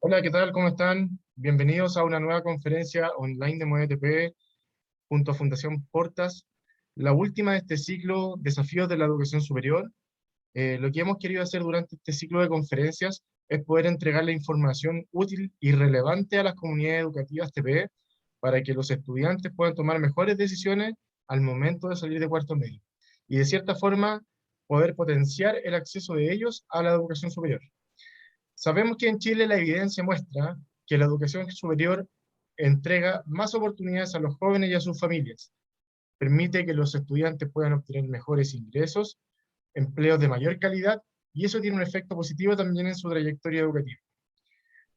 Hola, ¿qué tal? ¿Cómo están? Bienvenidos a una nueva conferencia online de MueveTP junto a Fundación Portas, la última de este ciclo Desafíos de la Educación Superior. Lo que hemos querido hacer durante este ciclo de conferencias es poder entregar la información útil y relevante a las comunidades educativas TPE para que los estudiantes puedan tomar mejores decisiones al momento de salir de cuarto medio y de cierta forma poder potenciar el acceso de ellos a la educación superior. Sabemos que en Chile la evidencia muestra que la educación superior entrega más oportunidades a los jóvenes y a sus familias, permite que los estudiantes puedan obtener mejores ingresos, empleos de mayor calidad, y eso tiene un efecto positivo también en su trayectoria educativa.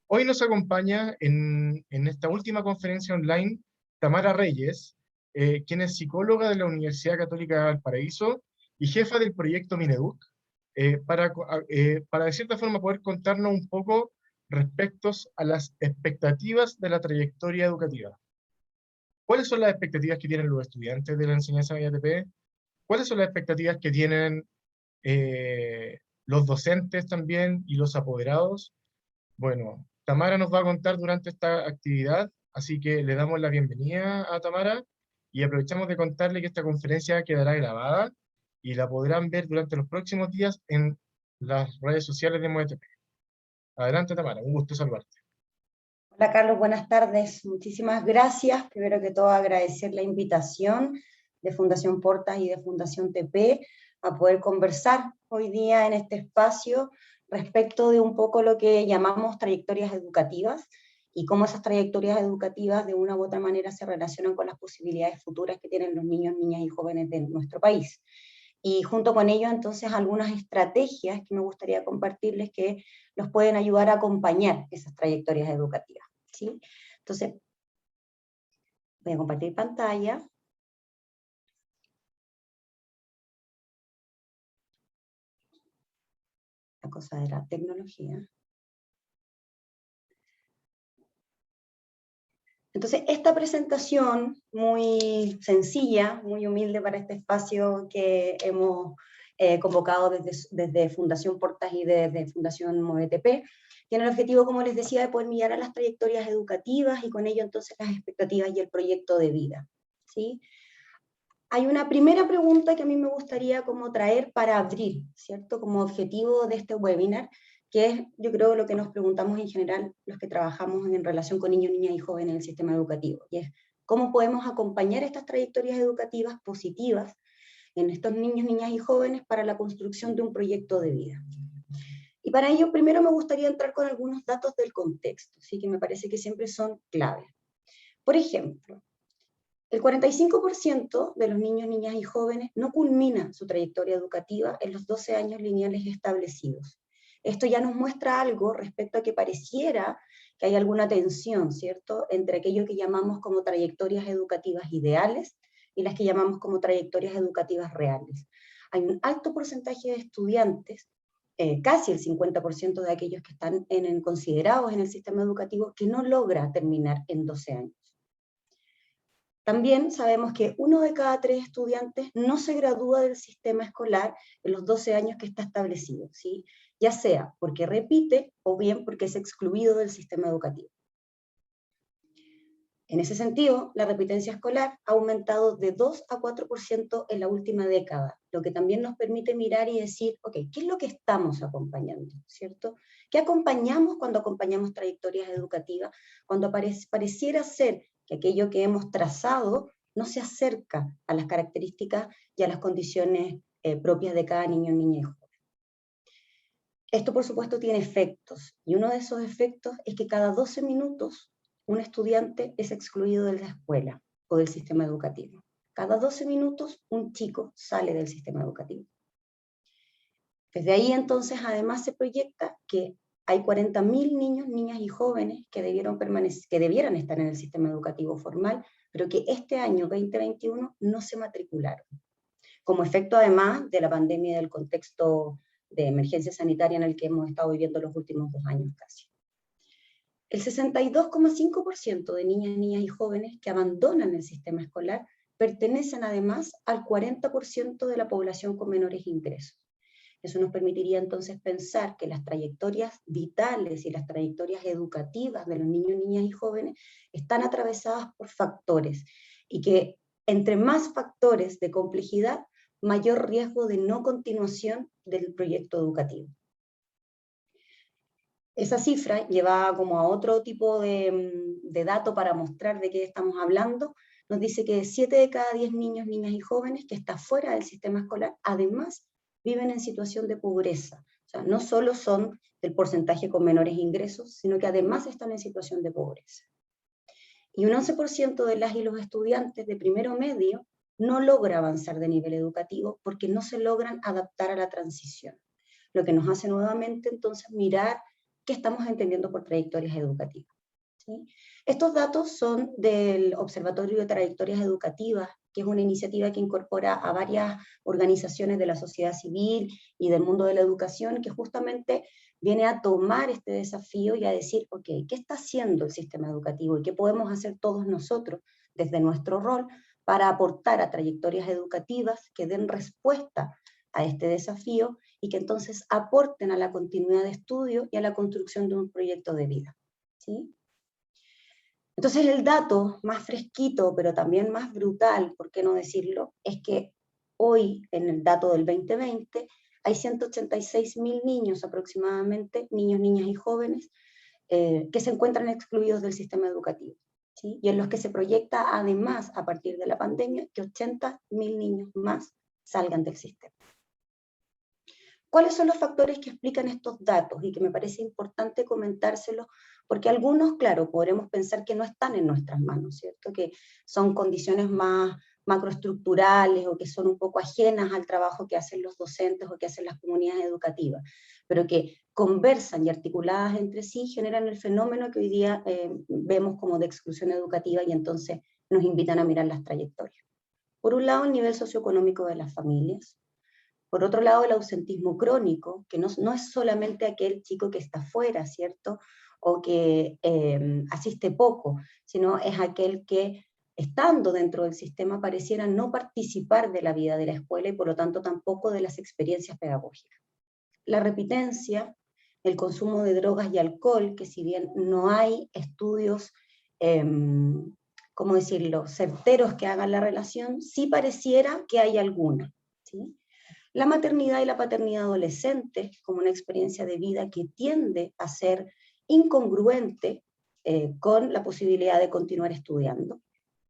Hoy nos acompaña en esta última conferencia online Tamara Reyes, quien es psicóloga de la Universidad Católica de Valparaíso y jefa del proyecto Mineduc, para de cierta forma poder contarnos un poco respecto a las expectativas de la trayectoria educativa. ¿Cuáles son las expectativas que tienen los estudiantes de la enseñanza media TP? ¿Cuáles son las expectativas que tienen los docentes también y los apoderados? Bueno, Tamara nos va a contar durante esta actividad, así que le damos la bienvenida a Tamara y aprovechamos de contarle que esta conferencia quedará grabada y la podrán ver durante los próximos días en las redes sociales de MUETP. Adelante, Tamara, un gusto saludarte. Hola Carlos, buenas tardes. Muchísimas gracias. Primero que todo agradecer la invitación de Fundación Portas y de Fundación TP a poder conversar hoy día en este espacio respecto de un poco lo que llamamos trayectorias educativas y cómo esas trayectorias educativas de una u otra manera se relacionan con las posibilidades futuras que tienen los niños, niñas y jóvenes de nuestro país. Y junto con ello, entonces, algunas estrategias que me gustaría compartirles que los pueden ayudar a acompañar esas trayectorias educativas, ¿sí? Entonces, voy a compartir pantalla. La cosa de la tecnología. Entonces, esta presentación muy sencilla, muy humilde para este espacio que hemos convocado desde Fundación Portas y desde Fundación MOVETP, tiene el objetivo, como les decía, de poder mirar a las trayectorias educativas y con ello entonces las expectativas y el proyecto de vida, ¿sí? Hay una primera pregunta que a mí me gustaría como traer para abrir, ¿cierto? Como objetivo de este webinar, que es, yo creo, lo que nos preguntamos en general los que trabajamos en relación con niños, niñas y jóvenes en el sistema educativo, y es cómo podemos acompañar estas trayectorias educativas positivas en estos niños, niñas y jóvenes para la construcción de un proyecto de vida. Y para ello, primero me gustaría entrar con algunos datos del contexto, ¿sí? Que me parece que siempre son claves. Por ejemplo, el 45% de los niños, niñas y jóvenes no culmina su trayectoria educativa en los 12 años lineales establecidos. Esto ya nos muestra algo respecto a que pareciera que hay alguna tensión, ¿cierto?, entre aquello que llamamos como trayectorias educativas ideales y las que llamamos como trayectorias educativas reales. Hay un alto porcentaje de estudiantes, casi el 50% de aquellos que están considerados en el sistema educativo, que no logra terminar en 12 años. También sabemos que 1 de cada 3 estudiantes no se gradúa del sistema escolar en los 12 años que está establecido, ¿sí? Ya sea porque repite o bien porque es excluido del sistema educativo. En ese sentido, la repitencia escolar ha aumentado de 2 a 4% en la última década, lo que también nos permite mirar y decir, ok, ¿qué es lo que estamos acompañando? ¿Cierto? ¿Qué acompañamos cuando acompañamos trayectorias educativas? Cuando pareciera ser que aquello que hemos trazado no se acerca a las características y a las condiciones propias de cada niño, niña y joven. Esto, por supuesto, tiene efectos, y uno de esos efectos es que cada 12 minutos un estudiante es excluido de la escuela o del sistema educativo. Cada 12 minutos un chico sale del sistema educativo. Desde ahí entonces además se proyecta que hay 40.000 niños, niñas y jóvenes que debieran estar en el sistema educativo formal, pero que este año 2021 no se matricularon. Como efecto además de la pandemia y del contexto de emergencia sanitaria en el que hemos estado viviendo los últimos 2 años casi. El 62,5% de niñas, niñas y jóvenes que abandonan el sistema escolar pertenecen además al 40% de la población con menores ingresos. Eso nos permitiría entonces pensar que las trayectorias vitales y las trayectorias educativas de los niños, niñas y jóvenes están atravesadas por factores, y que entre más factores de complejidad, mayor riesgo de no continuación del proyecto educativo. Esa cifra, llevada como a otro tipo de dato para mostrar de qué estamos hablando, nos dice que 7 de cada 10 niños, niñas y jóvenes que están fuera del sistema escolar, además viven en situación de pobreza. O sea, no solo son del porcentaje con menores ingresos, sino que además están en situación de pobreza. Y un 11% de las y los estudiantes de primero medio no logra avanzar de nivel educativo porque no se logran adaptar a la transición. Lo que nos hace nuevamente entonces mirar qué estamos entendiendo por trayectorias educativas. ¿Sí? Estos datos son del Observatorio de Trayectorias Educativas, que es una iniciativa que incorpora a varias organizaciones de la sociedad civil y del mundo de la educación, que justamente viene a tomar este desafío y a decir, ok, ¿qué está haciendo el sistema educativo y qué podemos hacer todos nosotros desde nuestro rol para aportar a trayectorias educativas que den respuesta a este desafío y que entonces aporten a la continuidad de estudio y a la construcción de un proyecto de vida? ¿Sí? Entonces el dato más fresquito, pero también más brutal, por qué no decirlo, es que hoy, en el dato del 2020, hay 186.000 niños aproximadamente, niños, niñas y jóvenes, que se encuentran excluidos del sistema educativo, ¿sí? Y en los que se proyecta además, a partir de la pandemia, que 80.000 niños más salgan del sistema. ¿Cuáles son los factores que explican estos datos? Y que me parece importante comentárselos, porque algunos, claro, podremos pensar que no están en nuestras manos, ¿cierto? Que son condiciones más macroestructurales o que son un poco ajenas al trabajo que hacen los docentes o que hacen las comunidades educativas, pero que conversan y articuladas entre sí generan el fenómeno que hoy día vemos como de exclusión educativa, y entonces nos invitan a mirar las trayectorias. Por un lado, el nivel socioeconómico de las familias. Por otro lado, el ausentismo crónico, que no es solamente aquel chico que está fuera, ¿cierto? O que asiste poco, sino es aquel que, estando dentro del sistema, pareciera no participar de la vida de la escuela y por lo tanto tampoco de las experiencias pedagógicas. La repitencia, el consumo de drogas y alcohol, que si bien no hay estudios, ¿cómo decirlo?, certeros que hagan la relación, sí pareciera que hay alguna, ¿sí? La maternidad y la paternidad adolescente como una experiencia de vida que tiende a ser incongruente con la posibilidad de continuar estudiando.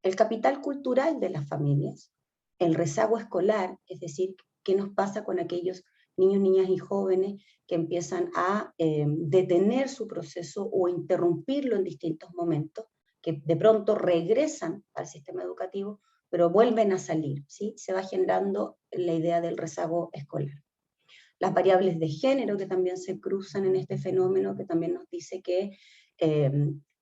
El capital cultural de las familias, el rezago escolar, es decir, qué nos pasa con aquellos niños, niñas y jóvenes que empiezan a detener su proceso o interrumpirlo en distintos momentos, que de pronto regresan al sistema educativo, pero vuelven a salir, ¿sí? Se va generando la idea del rezago escolar. Las variables de género que también se cruzan en este fenómeno, que también nos dice que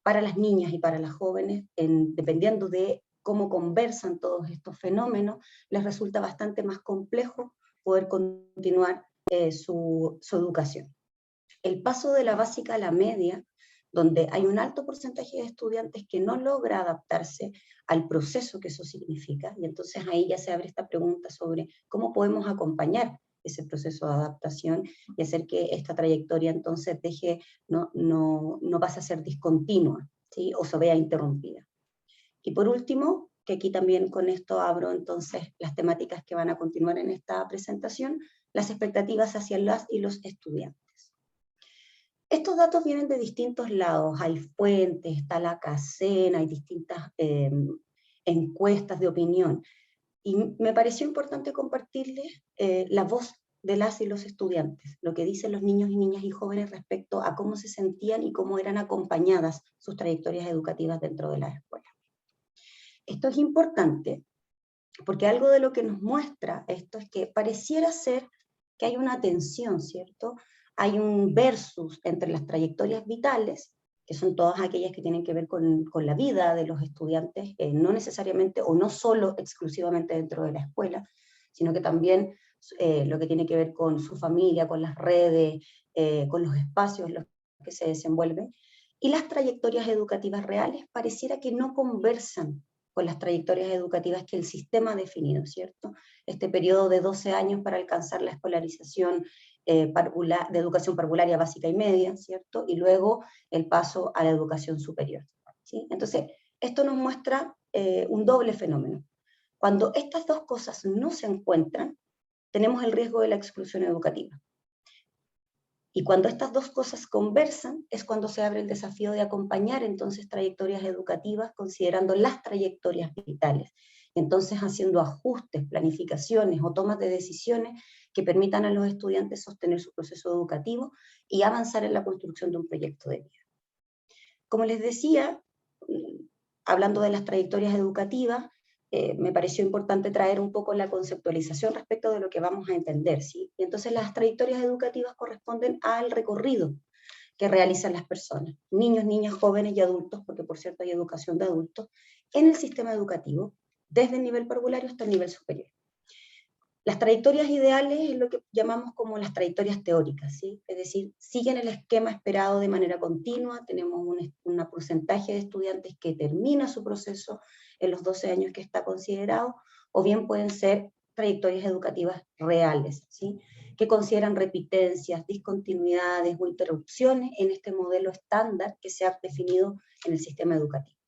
para las niñas y para las jóvenes, dependiendo de cómo conversan todos estos fenómenos, les resulta bastante más complejo poder continuar su educación. El paso de la básica a la media, donde hay un alto porcentaje de estudiantes que no logra adaptarse al proceso que eso significa, y entonces ahí ya se abre esta pregunta sobre cómo podemos acompañar ese proceso de adaptación y hacer que esta trayectoria entonces no pase a ser discontinua, ¿sí? O se vea interrumpida. Y por último, que aquí también con esto abro entonces las temáticas que van a continuar en esta presentación, las expectativas hacia las y los estudiantes. Estos datos vienen de distintos lados, hay fuentes, está la CACEN, hay distintas encuestas de opinión, y me pareció importante compartirles la voz de las y los estudiantes, lo que dicen los niños y niñas y jóvenes respecto a cómo se sentían y cómo eran acompañadas sus trayectorias educativas dentro de las escuelas. Esto es importante porque algo de lo que nos muestra esto es que pareciera ser que hay una tensión, ¿cierto? Hay un versus entre las trayectorias vitales, que son todas aquellas que tienen que ver con la vida de los estudiantes, no necesariamente o no solo exclusivamente dentro de la escuela, sino que también lo que tiene que ver con su familia, con las redes, con los espacios en los que se desenvuelven, y las trayectorias educativas reales pareciera que no conversan con las trayectorias educativas que el sistema ha definido, ¿cierto? Este periodo de 12 años para alcanzar la escolarización de educación parvularia básica y media, ¿cierto? Y luego el paso a la educación superior, ¿sí? Entonces, esto nos muestra un doble fenómeno. Cuando estas dos cosas no se encuentran, tenemos el riesgo de la exclusión educativa. Y cuando estas dos cosas conversan, es cuando se abre el desafío de acompañar entonces trayectorias educativas considerando las trayectorias vitales. Entonces haciendo ajustes, planificaciones o tomas de decisiones que permitan a los estudiantes sostener su proceso educativo y avanzar en la construcción de un proyecto de vida. Como les decía, hablando de las trayectorias educativas, me pareció importante traer un poco la conceptualización respecto de lo que vamos a entender, ¿sí? Y entonces las trayectorias educativas corresponden al recorrido que realizan las personas, niños, niñas, jóvenes y adultos, porque por cierto hay educación de adultos, en el sistema educativo, desde el nivel parvulario hasta el nivel superior. Las trayectorias ideales es lo que llamamos como las trayectorias teóricas, ¿sí? Es decir, siguen el esquema esperado de manera continua, tenemos un porcentaje de estudiantes que termina su proceso en los 12 años que está considerado, o bien pueden ser trayectorias educativas reales, ¿sí? Que consideran repitencias, discontinuidades o interrupciones en este modelo estándar que se ha definido en el sistema educativo.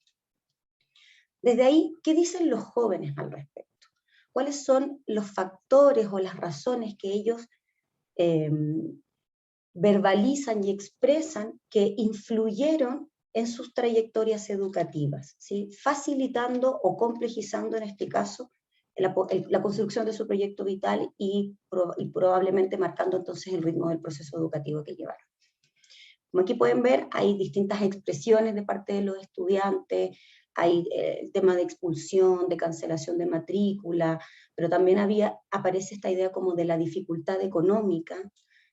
Desde ahí, ¿qué dicen los jóvenes al respecto? ¿Cuáles son los factores o las razones que ellos verbalizan y expresan que influyeron en sus trayectorias educativas, ¿sí? Facilitando o complejizando en este caso la construcción de su proyecto vital y probablemente marcando entonces el ritmo del proceso educativo que llevaron? Como aquí pueden ver, hay distintas expresiones de parte de los estudiantes, hay el tema de expulsión, de cancelación de matrícula, pero también aparece esta idea como de la dificultad económica,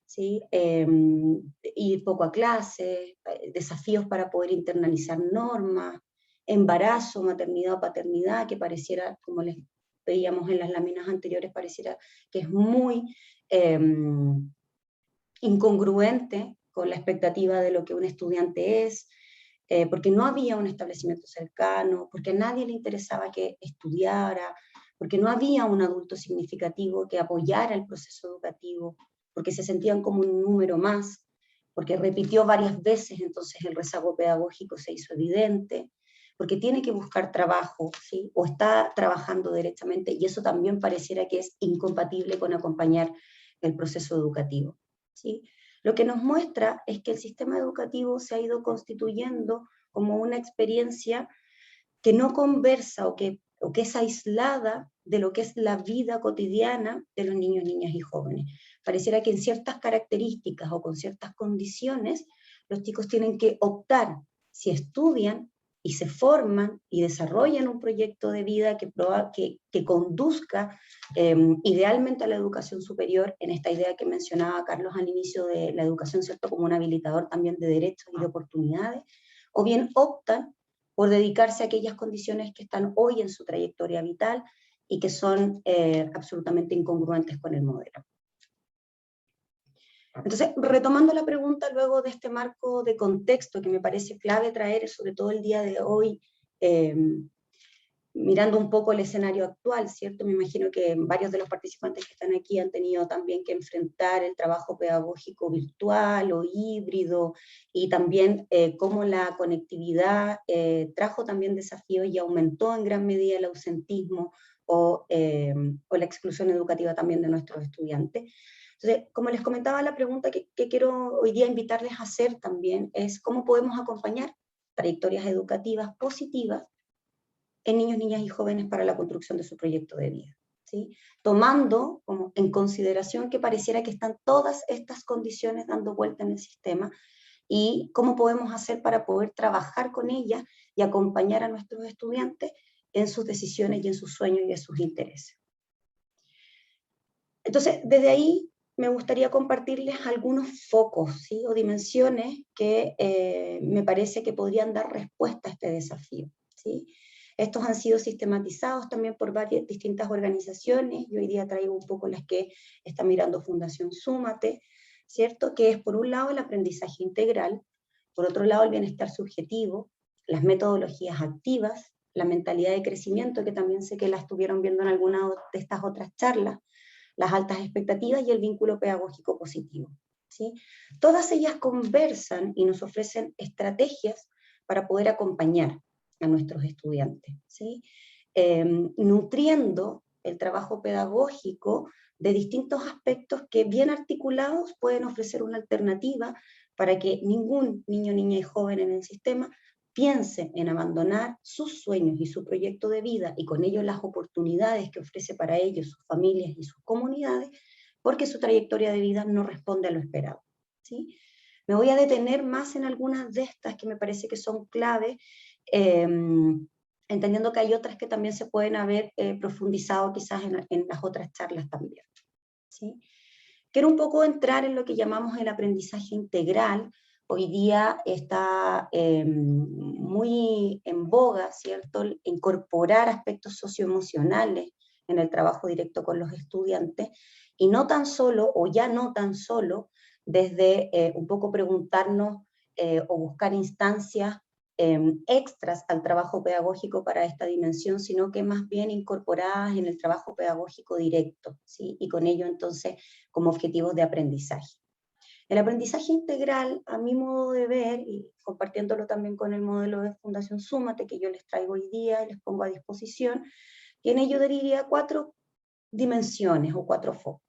¿sí? Ir poco a clase, desafíos para poder internalizar normas, embarazo, maternidad o paternidad, que pareciera, como les veíamos en las láminas anteriores, pareciera que es muy incongruente con la expectativa de lo que un estudiante es, porque no había un establecimiento cercano, porque a nadie le interesaba que estudiara, porque no había un adulto significativo que apoyara el proceso educativo, porque se sentían como un número más, porque repitió varias veces, entonces el rezago pedagógico se hizo evidente, porque tiene que buscar trabajo, ¿sí? O está trabajando directamente, y eso también pareciera que es incompatible con acompañar el proceso educativo, ¿sí? Lo que nos muestra es que el sistema educativo se ha ido constituyendo como una experiencia que no conversa o que es aislada de lo que es la vida cotidiana de los niños, niñas y jóvenes. Pareciera que en ciertas características o con ciertas condiciones, los chicos tienen que optar si estudian y se forman y desarrollan un proyecto de vida que conduzca idealmente a la educación superior, en esta idea que mencionaba Carlos al inicio de la educación, ¿cierto?, como un habilitador también de derechos y de oportunidades, o bien optan por dedicarse a aquellas condiciones que están hoy en su trayectoria vital y que son absolutamente incongruentes con el modelo. Entonces, retomando la pregunta luego de este marco de contexto que me parece clave traer, sobre todo el día de hoy, mirando un poco el escenario actual, ¿cierto? Me imagino que varios de los participantes que están aquí han tenido también que enfrentar el trabajo pedagógico virtual o híbrido, y también cómo la conectividad trajo también desafíos y aumentó en gran medida el ausentismo o la exclusión educativa también de nuestros estudiantes. Entonces, como les comentaba, la pregunta que quiero hoy día invitarles a hacer también es cómo podemos acompañar trayectorias educativas positivas en niños, niñas y jóvenes para la construcción de su proyecto de vida, ¿sí? Tomando como en consideración que pareciera que están todas estas condiciones dando vuelta en el sistema, y cómo podemos hacer para poder trabajar con ellas y acompañar a nuestros estudiantes en sus decisiones y en sus sueños y en sus intereses. Entonces, desde ahí me gustaría compartirles algunos focos, ¿sí?, o dimensiones que me parece que podrían dar respuesta a este desafío, ¿sí? Estos han sido sistematizados también por varias distintas organizaciones, y hoy día traigo un poco las que está mirando Fundación Súmate, ¿cierto? Que es por un lado el aprendizaje integral, por otro lado el bienestar subjetivo, las metodologías activas, la mentalidad de crecimiento, que también sé que la estuvieron viendo en alguna de estas otras charlas, las altas expectativas y el vínculo pedagógico positivo, ¿sí? Todas ellas conversan y nos ofrecen estrategias para poder acompañar a nuestros estudiantes, ¿sí? Nutriendo el trabajo pedagógico de distintos aspectos que bien articulados pueden ofrecer una alternativa para que ningún niño, niña y joven en el sistema piense en abandonar sus sueños y su proyecto de vida y con ello las oportunidades que ofrece para ellos, sus familias y sus comunidades, porque su trayectoria de vida no responde a lo esperado, ¿sí? Me voy a detener más en algunas de estas que me parece que son claves, entendiendo que hay otras que también se pueden haber profundizado quizás en las otras charlas también, ¿sí? Quiero un poco entrar en lo que llamamos el aprendizaje integral. Hoy día está muy en boga, ¿cierto?, incorporar aspectos socioemocionales en el trabajo directo con los estudiantes, y no tan solo, o ya no tan solo, desde un poco preguntarnos o buscar instancias extras al trabajo pedagógico para esta dimensión, sino que más bien incorporadas en el trabajo pedagógico directo, ¿sí? Y con ello entonces como objetivos de aprendizaje. El aprendizaje integral, a mi modo de ver, y compartiéndolo también con el modelo de Fundación Súmate, que yo les traigo hoy día y les pongo a disposición, tiene, yo diría, 4 dimensiones o 4 focos.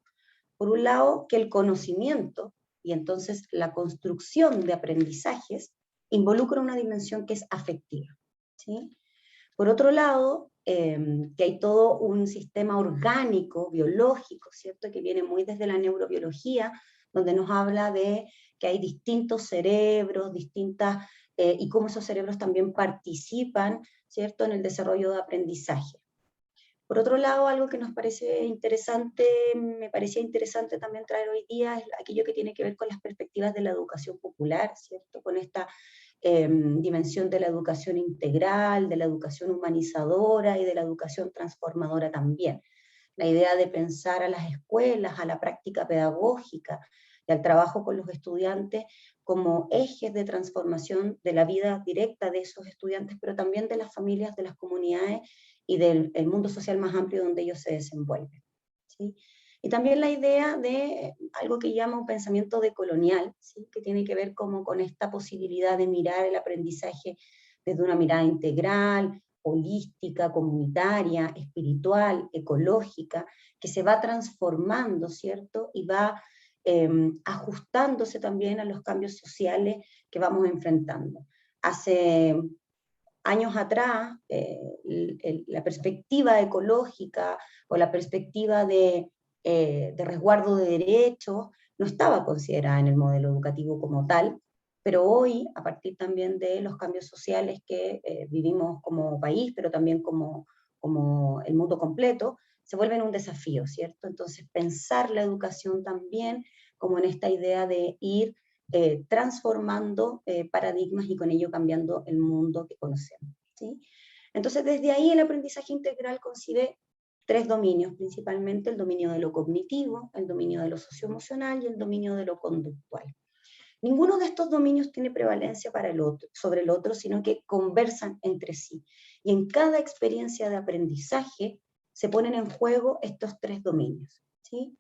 Por un lado, que el conocimiento, y entonces la construcción de aprendizajes, involucra una dimensión que es afectiva, ¿sí? Por otro lado, que hay todo un sistema orgánico, biológico, ¿cierto?, que viene muy desde la neurobiología, donde nos habla de que hay distintos cerebros, y cómo esos cerebros también participan, ¿cierto?, en el desarrollo de aprendizaje. Por otro lado, algo que nos parece interesante, me parecía interesante también traer hoy día, es aquello que tiene que ver con las perspectivas de la educación popular, ¿cierto?, con esta dimensión de la educación integral, de la educación humanizadora y de la educación transformadora también. La idea de pensar a las escuelas, a la práctica pedagógica y al trabajo con los estudiantes como ejes de transformación de la vida directa de esos estudiantes, pero también de las familias, de las comunidades y del mundo social más amplio donde ellos se desenvuelven, ¿sí? Y también la idea de algo que llama un pensamiento decolonial, ¿sí?, que tiene que ver como con esta posibilidad de mirar el aprendizaje desde una mirada integral, holística, comunitaria, espiritual, ecológica, que se va transformando, ¿cierto?, y va ajustándose también a los cambios sociales que vamos enfrentando. Hace años atrás, la perspectiva ecológica o la perspectiva de resguardo de derechos no estaba considerada en el modelo educativo como tal, pero hoy, a partir también de los cambios sociales que vivimos como país, pero también como el mundo completo, se vuelven un desafío, ¿cierto? Entonces, pensar la educación también como en esta idea de ir transformando paradigmas y con ello cambiando el mundo que conocemos, ¿sí? Entonces, desde ahí el aprendizaje integral concibe 3 dominios, principalmente el dominio de lo cognitivo, el dominio de lo socioemocional y el dominio de lo conductual. Ninguno de estos dominios tiene prevalencia sobre el otro, sino que conversan entre sí. Y en cada experiencia de aprendizaje se ponen en juego estos 3 dominios, ¿sí?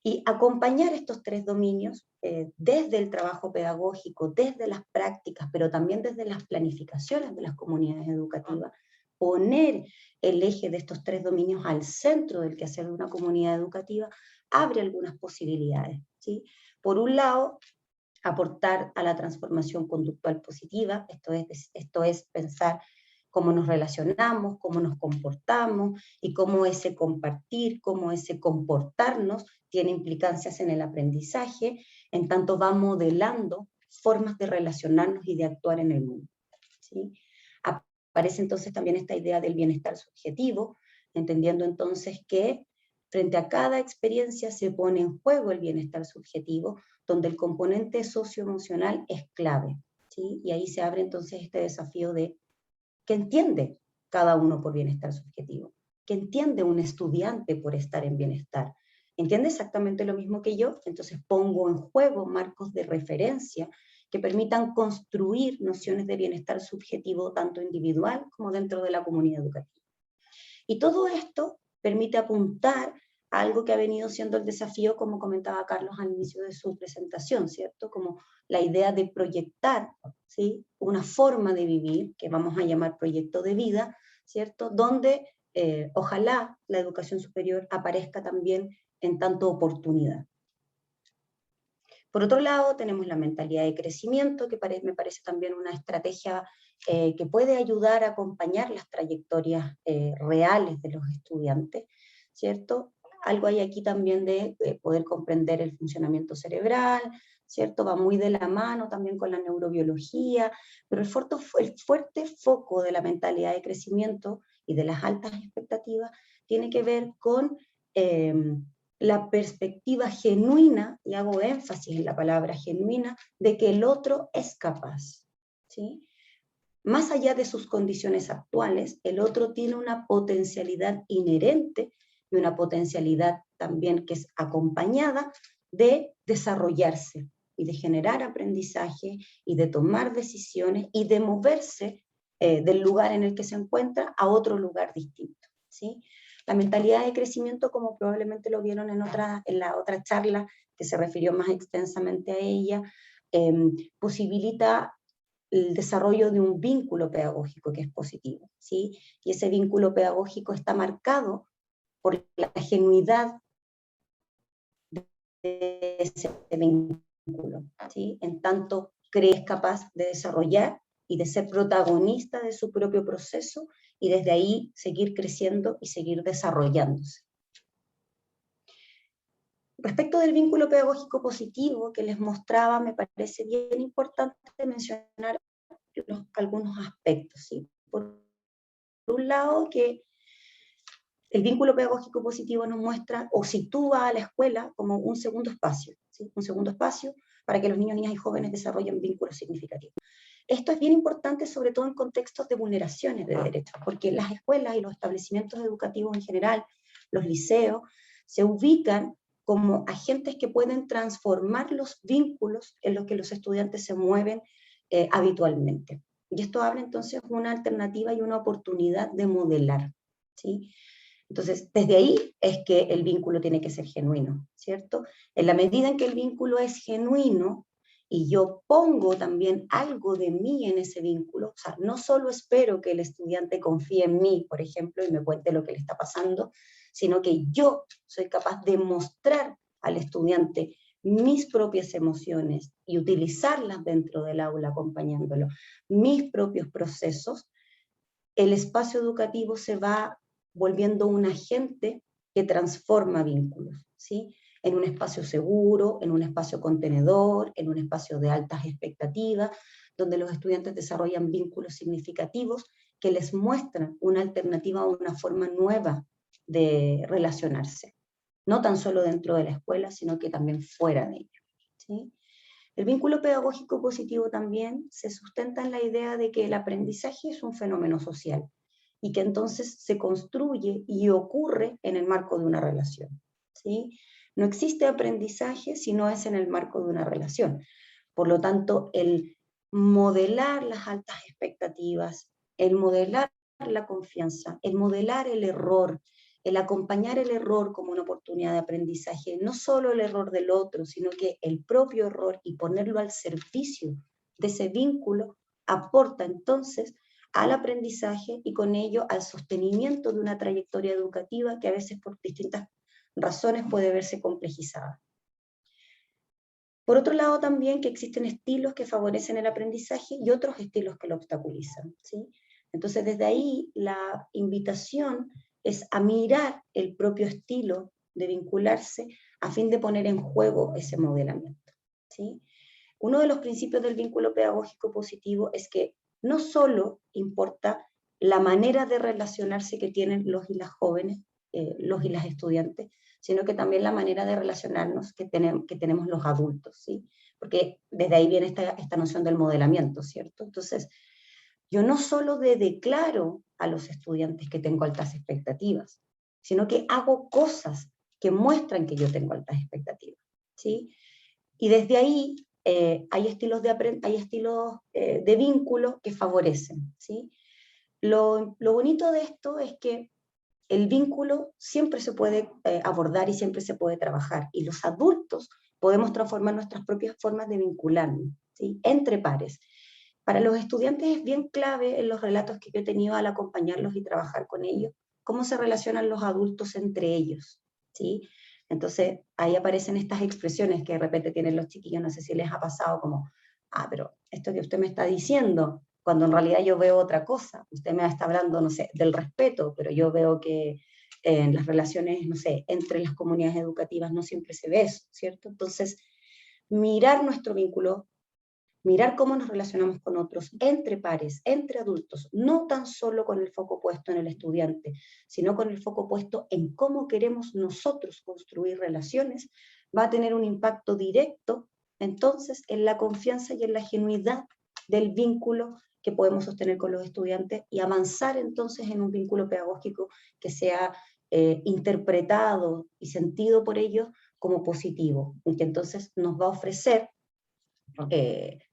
Y acompañar estos 3 dominios desde el trabajo pedagógico, desde las prácticas, pero también desde las planificaciones de las comunidades educativas, poner el eje de estos 3 dominios al centro del quehacer de una comunidad educativa, abre algunas posibilidades, ¿sí? Por un lado, aportar a la transformación conductual positiva, esto es pensar cómo nos relacionamos, cómo nos comportamos y cómo ese compartir, cómo ese comportarnos tiene implicancias en el aprendizaje, en tanto va modelando formas de relacionarnos y de actuar en el mundo, ¿sí? Aparece entonces también esta idea del bienestar subjetivo, entendiendo entonces que frente a cada experiencia se pone en juego el bienestar subjetivo, donde el componente socioemocional es clave, ¿sí? Y ahí se abre entonces este desafío de ¿qué entiende cada uno por bienestar subjetivo? ¿Qué entiende un estudiante por estar en bienestar? ¿Entiende exactamente lo mismo que yo? Entonces pongo en juego marcos de referencia que permitan construir nociones de bienestar subjetivo tanto individual como dentro de la comunidad educativa. Y todo esto permite apuntar a algo que ha venido siendo el desafío, como comentaba Carlos al inicio de su presentación, ¿cierto? Como la idea de proyectar, ¿sí?, una forma de vivir, que vamos a llamar proyecto de vida, ¿cierto? Donde ojalá la educación superior aparezca también en tanto oportunidad. Por otro lado, tenemos la mentalidad de crecimiento, que me parece también una estrategia que puede ayudar a acompañar las trayectorias reales de los estudiantes, ¿cierto? Algo hay aquí también de poder comprender el funcionamiento cerebral, ¿cierto? Va muy de la mano también con la neurobiología, pero el fuerte foco de la mentalidad de crecimiento y de las altas expectativas tiene que ver con la perspectiva genuina, y hago énfasis en la palabra genuina, de que el otro es capaz, ¿sí? Más allá de sus condiciones actuales, el otro tiene una potencialidad inherente y una potencialidad también que es acompañada de desarrollarse y de generar aprendizaje y de tomar decisiones y de moverse del lugar en el que se encuentra a otro lugar distinto, ¿sí? La mentalidad de crecimiento, como probablemente lo vieron en la otra charla que se refirió más extensamente a ella, posibilita el desarrollo de un vínculo pedagógico que es positivo, ¿sí? Y ese vínculo pedagógico está marcado por la genuidad de ese vínculo, ¿sí? En tanto crees capaz de desarrollar y de ser protagonista de su propio proceso y desde ahí seguir creciendo y seguir desarrollándose. Respecto del vínculo pedagógico positivo que les mostraba, me parece bien importante mencionar algunos aspectos, ¿sí? Por un lado, que el vínculo pedagógico positivo nos muestra o sitúa a la escuela como un segundo espacio, ¿sí? Un segundo espacio para que los niños, niñas y jóvenes desarrollen vínculos significativos. Esto es bien importante, sobre todo en contextos de vulneraciones de derechos, porque las escuelas y los establecimientos educativos en general, los liceos, se ubican como agentes que pueden transformar los vínculos en los que los estudiantes se mueven habitualmente. Y esto abre entonces una alternativa y una oportunidad de modelar, ¿sí? Entonces, desde ahí es que el vínculo tiene que ser genuino, ¿cierto? En la medida en que el vínculo es genuino, y yo pongo también algo de mí en ese vínculo, o sea, no solo espero que el estudiante confíe en mí, por ejemplo, y me cuente lo que le está pasando, sino que yo soy capaz de mostrar al estudiante mis propias emociones y utilizarlas dentro del aula acompañándolo, mis propios procesos, el espacio educativo se va volviendo un agente que transforma vínculos, ¿sí? En un espacio seguro, en un espacio contenedor, en un espacio de altas expectativas, donde los estudiantes desarrollan vínculos significativos que les muestran una alternativa o una forma nueva de relacionarse, no tan solo dentro de la escuela, sino que también fuera de ella, ¿sí? El vínculo pedagógico positivo también se sustenta en la idea de que el aprendizaje es un fenómeno social y que entonces se construye y ocurre en el marco de una relación, ¿sí? No existe aprendizaje si no es en el marco de una relación. Por lo tanto, el modelar las altas expectativas, el modelar la confianza, el modelar el error, el acompañar el error como una oportunidad de aprendizaje, no solo el error del otro, sino que el propio error y ponerlo al servicio de ese vínculo, aporta entonces al aprendizaje y con ello al sostenimiento de una trayectoria educativa que a veces por distintas razones puede verse complejizada. Por otro lado también que existen estilos que favorecen el aprendizaje y otros estilos que lo obstaculizan, ¿sí? Entonces desde ahí la invitación es a mirar el propio estilo de vincularse a fin de poner en juego ese modelamiento, ¿sí? Uno de los principios del vínculo pedagógico positivo es que no solo importa la manera de relacionarse que tienen los y las jóvenes, los y las estudiantes, sino que también la manera de relacionarnos que tenemos los adultos, ¿sí? Porque desde ahí viene esta noción del modelamiento, ¿cierto? Entonces, yo no solo declaro a los estudiantes que tengo altas expectativas, sino que hago cosas que muestran que yo tengo altas expectativas, ¿sí? Y desde ahí hay estilos de vínculo que favorecen, ¿sí? Lo bonito de esto es que el vínculo siempre se puede abordar y siempre se puede trabajar, y los adultos podemos transformar nuestras propias formas de vincularnos, ¿sí? Entre pares. Para los estudiantes es bien clave en los relatos que yo he tenido al acompañarlos y trabajar con ellos, cómo se relacionan los adultos entre ellos, ¿sí? Entonces, ahí aparecen estas expresiones que de repente tienen los chiquillos, no sé si les ha pasado como, pero esto que usted me está diciendo, cuando en realidad yo veo otra cosa, usted me está hablando, no sé, del respeto, pero yo veo que en las relaciones, no sé, entre las comunidades educativas no siempre se ve eso, ¿cierto? Entonces, mirar nuestro vínculo, mirar cómo nos relacionamos con otros, entre pares, entre adultos, no tan solo con el foco puesto en el estudiante, sino con el foco puesto en cómo queremos nosotros construir relaciones, va a tener un impacto directo, entonces, en la confianza y en la genuidad del vínculo que podemos sostener con los estudiantes y avanzar entonces en un vínculo pedagógico que sea interpretado y sentido por ellos como positivo, y que entonces nos va a ofrecer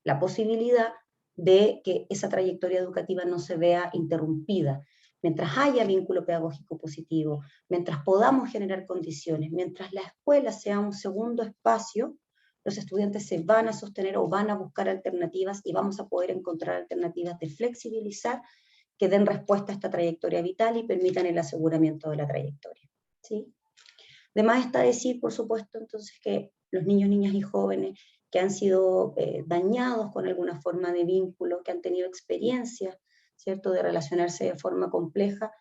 la posibilidad de que esa trayectoria educativa no se vea interrumpida. Mientras haya vínculo pedagógico positivo, mientras podamos generar condiciones, mientras la escuela sea un segundo espacio, los estudiantes se van a sostener o van a buscar alternativas y vamos a poder encontrar alternativas de flexibilizar que den respuesta a esta trayectoria vital y permitan el aseguramiento de la trayectoria, ¿sí? De más está decir, por supuesto, entonces que los niños, niñas y jóvenes que han sido dañados con alguna forma de vínculo, que han tenido experiencias, ¿cierto?, de relacionarse de forma compleja,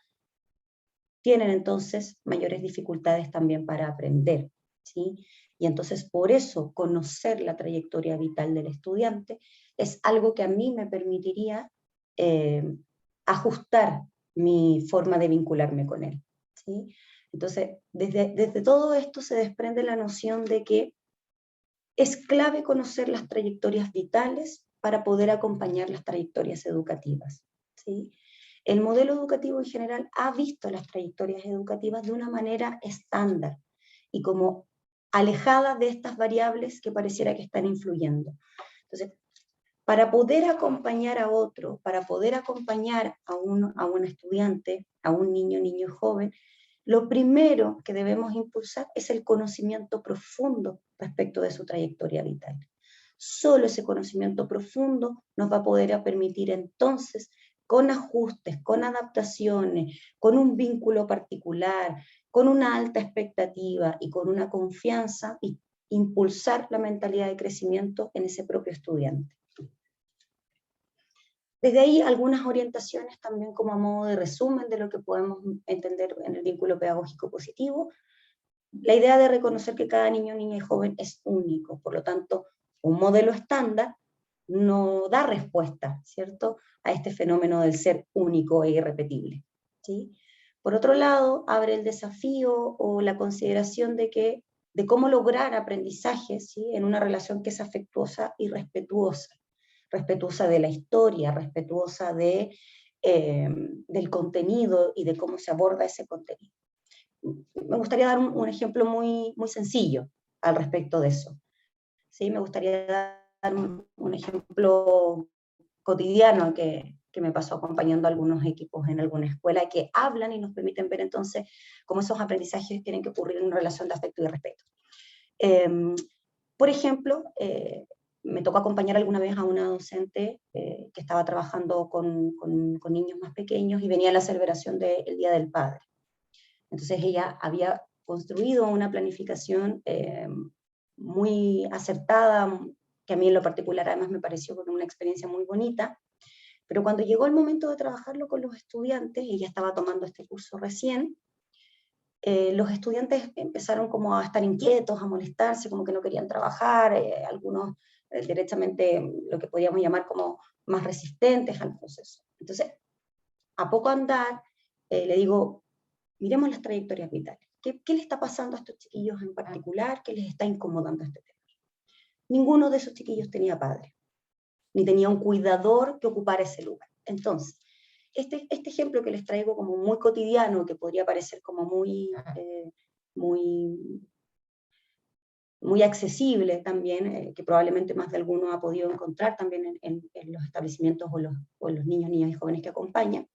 tienen entonces mayores dificultades también para aprender, ¿sí? Y entonces por eso conocer la trayectoria vital del estudiante es algo que a mí me permitiría ajustar mi forma de vincularme con él, ¿sí? Entonces, desde todo esto se desprende la noción de que es clave conocer las trayectorias vitales para poder acompañar las trayectorias educativas, ¿sí? El modelo educativo en general ha visto las trayectorias educativas de una manera estándar y como alejada de estas variables que pareciera que están influyendo. Entonces, para poder acompañar a otro, para poder acompañar a un estudiante, a un niño, niño joven, lo primero que debemos impulsar es el conocimiento profundo respecto de su trayectoria vital. Solo ese conocimiento profundo nos va a poder permitir entonces, con ajustes, con adaptaciones, con un vínculo particular, con una alta expectativa y con una confianza, y impulsar la mentalidad de crecimiento en ese propio estudiante. Desde ahí algunas orientaciones también como a modo de resumen de lo que podemos entender en el vínculo pedagógico positivo. La idea de reconocer que cada niño, niña y joven es único, por lo tanto, un modelo estándar no da respuesta, ¿cierto?, a este fenómeno del ser único e irrepetible, ¿sí? Por otro lado, abre el desafío o la consideración de cómo lograr aprendizajes, ¿sí?, en una relación que es afectuosa y respetuosa de la historia, respetuosa del contenido y de cómo se aborda ese contenido. Me gustaría dar un ejemplo muy, muy sencillo al respecto de eso, ¿sí? Me gustaría dar un ejemplo cotidiano que me pasó acompañando a algunos equipos en alguna escuela que hablan y nos permiten ver entonces cómo esos aprendizajes tienen que ocurrir en una relación de afecto y de respeto. Por ejemplo, me tocó acompañar alguna vez a una docente que estaba trabajando con niños más pequeños y venía la celebración del Día del Padre. Entonces ella había construido una planificación muy acertada, que a mí en lo particular además me pareció como una experiencia muy bonita, pero cuando llegó el momento de trabajarlo con los estudiantes, ella estaba tomando este curso recién, los estudiantes empezaron como a estar inquietos, a molestarse, como que no querían trabajar, algunos directamente lo que podíamos llamar como más resistentes al proceso. Entonces, a poco andar, le digo, miremos las trayectorias vitales. ¿Qué le está pasando a estos chiquillos en particular? ¿Qué les está incomodando este tema? Ninguno de esos chiquillos tenía padre, ni tenía un cuidador que ocupara ese lugar. Entonces, este ejemplo que les traigo como muy cotidiano, que podría parecer como muy muy accesible también, que probablemente más de alguno ha podido encontrar también en los establecimientos o los niños, niñas y jóvenes que acompañan,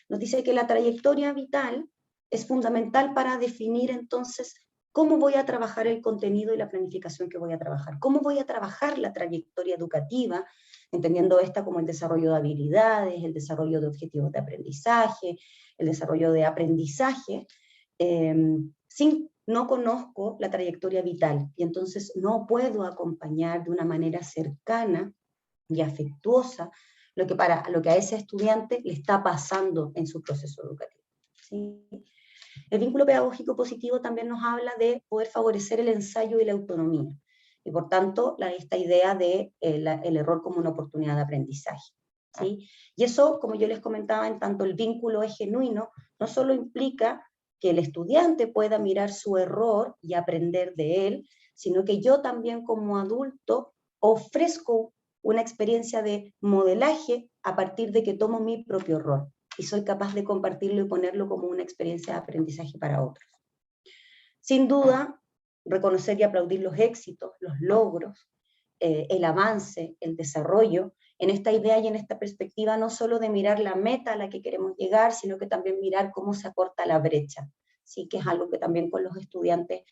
nos dice que la trayectoria vital es fundamental para definir entonces cómo voy a trabajar el contenido y la planificación que voy a trabajar, cómo voy a trabajar la trayectoria educativa, entendiendo esta como el desarrollo de habilidades, el desarrollo de objetivos de aprendizaje, el desarrollo de aprendizaje, sin no conozco la trayectoria vital y entonces no puedo acompañar de una manera cercana y afectuosa lo que a ese estudiante le está pasando en su proceso educativo. ¿Sí? El vínculo pedagógico positivo también nos habla de poder favorecer el ensayo y la autonomía, y por tanto esta idea de el error como una oportunidad de aprendizaje. ¿Sí? Y eso, como yo les comentaba, en tanto el vínculo es genuino, no solo implica que el estudiante pueda mirar su error y aprender de él, sino que yo también como adulto ofrezco una experiencia de modelaje a partir de que tomo mi propio error y soy capaz de compartirlo y ponerlo como una experiencia de aprendizaje para otros. Sin duda, reconocer y aplaudir los éxitos, los logros, el avance, el desarrollo, en esta idea y en esta perspectiva no solo de mirar la meta a la que queremos llegar, sino que también mirar cómo se acorta la brecha, ¿sí? Que es algo que también con los estudiantes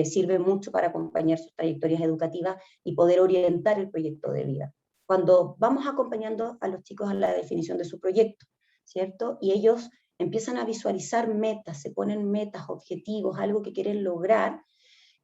sirve mucho para acompañar sus trayectorias educativas y poder orientar el proyecto de vida. Cuando vamos acompañando a los chicos a la definición de su proyecto, ¿cierto? Y ellos empiezan a visualizar metas, se ponen metas, objetivos, algo que quieren lograr,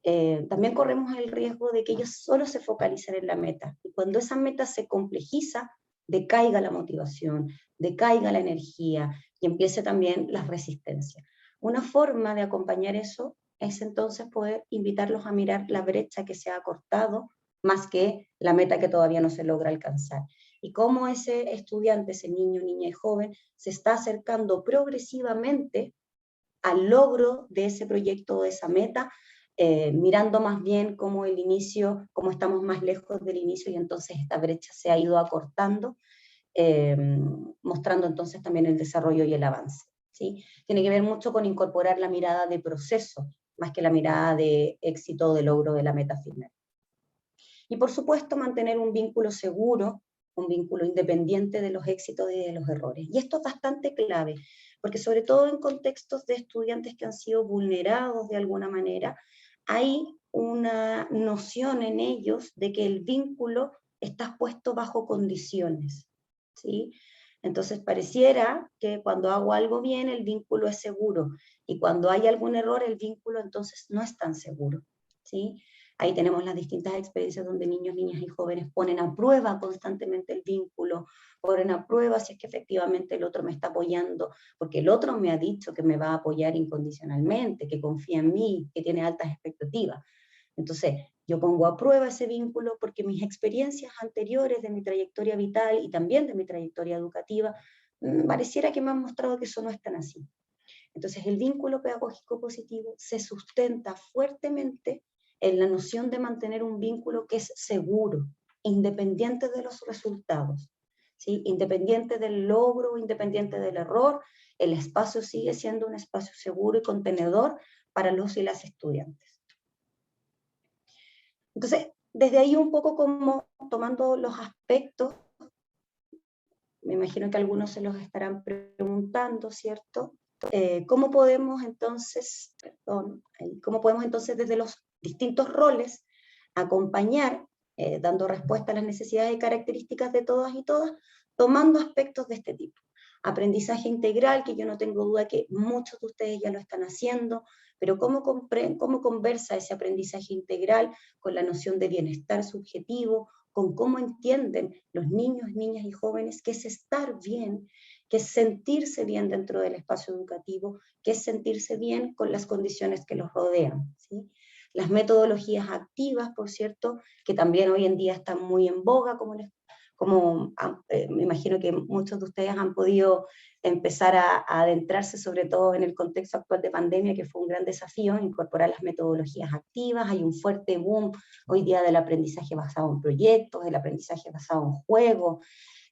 también corremos el riesgo de que ellos solo se focalicen en la meta. Y cuando esa meta se complejiza, decaiga la motivación, decaiga la energía y empiece también la resistencia. Una forma de acompañar eso es entonces poder invitarlos a mirar la brecha que se ha acortado más que la meta que todavía no se logra alcanzar. Y cómo ese estudiante, ese niño, niña y joven se está acercando progresivamente al logro de ese proyecto o de esa meta, mirando más bien cómo el inicio, cómo estamos más lejos del inicio y entonces esta brecha se ha ido acortando, mostrando entonces también el desarrollo y el avance. ¿Sí? Tiene que ver mucho con incorporar la mirada de proceso, más que la mirada de éxito o de logro de la meta final. Y por supuesto mantener un vínculo seguro, un vínculo independiente de los éxitos y de los errores. Y esto es bastante clave, porque sobre todo en contextos de estudiantes que han sido vulnerados de alguna manera, hay una noción en ellos de que el vínculo está puesto bajo condiciones, ¿sí? Entonces pareciera que cuando hago algo bien el vínculo es seguro, y cuando hay algún error el vínculo entonces no es tan seguro, ¿sí? Ahí tenemos las distintas experiencias donde niños, niñas y jóvenes ponen a prueba constantemente el vínculo, ponen a prueba si es que efectivamente el otro me está apoyando, porque el otro me ha dicho que me va a apoyar incondicionalmente, que confía en mí, que tiene altas expectativas. Entonces, yo pongo a prueba ese vínculo porque mis experiencias anteriores de mi trayectoria vital y también de mi trayectoria educativa, pareciera que me han mostrado que eso no es tan así. Entonces, el vínculo pedagógico positivo se sustenta fuertemente en la noción de mantener un vínculo que es seguro, independiente de los resultados, ¿sí? Independiente del logro, independiente del error, el espacio sigue siendo un espacio seguro y contenedor para los y las estudiantes. Entonces, desde ahí un poco como tomando los aspectos, me imagino que algunos se los estarán preguntando, ¿cierto? ¿Cómo podemos entonces, desde los distintos roles acompañar, dando respuesta a las necesidades y características de todas y todas, tomando aspectos de este tipo? Aprendizaje integral, que yo no tengo duda que muchos de ustedes ya lo están haciendo, pero ¿cómo conversa ese aprendizaje integral con la noción de bienestar subjetivo, con cómo entienden los niños, niñas y jóvenes qué es estar bien, qué es sentirse bien dentro del espacio educativo, qué es sentirse bien con las condiciones que los rodean, ¿sí? Las metodologías activas, por cierto, que también hoy en día están muy en boga, me imagino que muchos de ustedes han podido empezar a adentrarse, sobre todo en el contexto actual de pandemia, que fue un gran desafío incorporar las metodologías activas. Hay un fuerte boom hoy día del aprendizaje basado en proyectos, del aprendizaje basado en juegos.